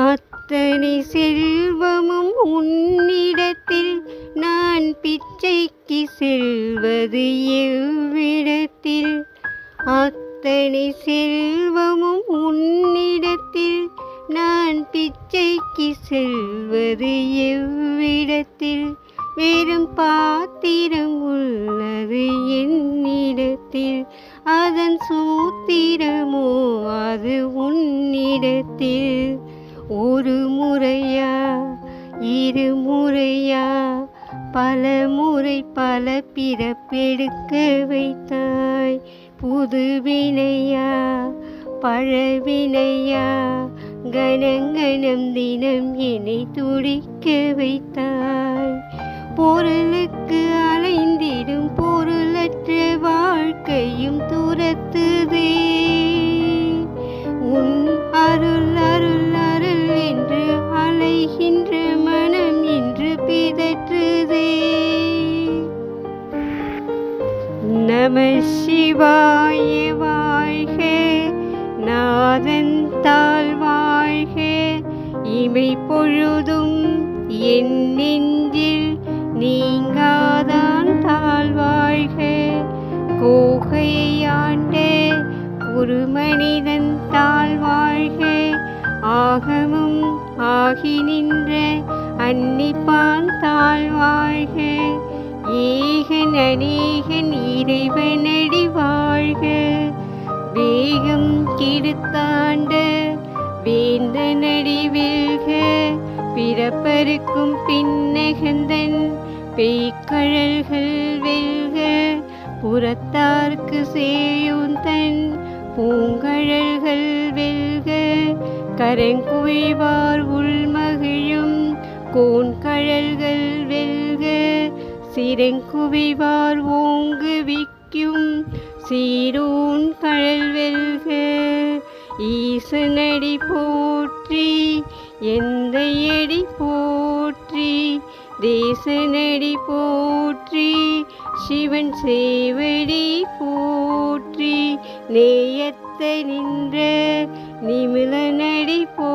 அத்தனை செல்வமும் உன்னிடத்தில் நான் பிச்சைக்கு செல்வது எவ்விடத்தில்? அத்தனை செல்வமும் உன்னிடத்தில் நான் பிச்சைக்கு செல்வது எவ்விடத்தில்? வெறும் பாத்திரம் உள்ளது என்னிடத்தில், அதன் சூத்திரமோ அது உன்னிடத்தில். ஒரு முறையா இருமுறையா பல முறை பல பிறப்பெடுக்க வைத்தாய். புது வினையா பழவினையா கணங்கணம் தினம் என்னை துடிக்க வைத்தாய். பொருளுக்கு அலைந்திடும் பொருளற்ற வாழ்க்கையும் துரத்துதே. உன் அருள் அருள் அருள் என்று அலைகின்ற மனம் இன்று பிதற்றுதே. நம சிவாய வாழ்க, நாதன் தாள் வாழ்க. இமை பொழுதும் என் நெஞ்சில் நீங்காதான் தாழ் வாழ்க. கோகையை ஆண்ட குருமனிதன் தாழ் வாழ்க. ஆகமும் ஆகி நின்ற அன்னிப்பான் தாழ் வாழ்க. ஏகன் அநேகன் இறைவனடி வாழ்க. வேகம் கெடுத்தாண்ட வேந்தனடி வெல்க. பிறப்பருக்கும் பின்னகந்தன் பேய்கழல்கள் வெல்க. புறத்தார்க்கு சேயோந்தன் பூங்கழல்கள் வெல்க. கரங்குவிவார் உள்மகிழும் கோன்கழல்கள் வெல்க. சிறங்குவிவார் ஓங்குவிக்கும் சீரோன் கழல் வெல்க. ஈசனடி போற்றி எந்தையடி போற்றி, தேசனடி போற்றி, சிவன் சேவடி போற்றி, நேயத்த நின்ற நிமிலனடி போ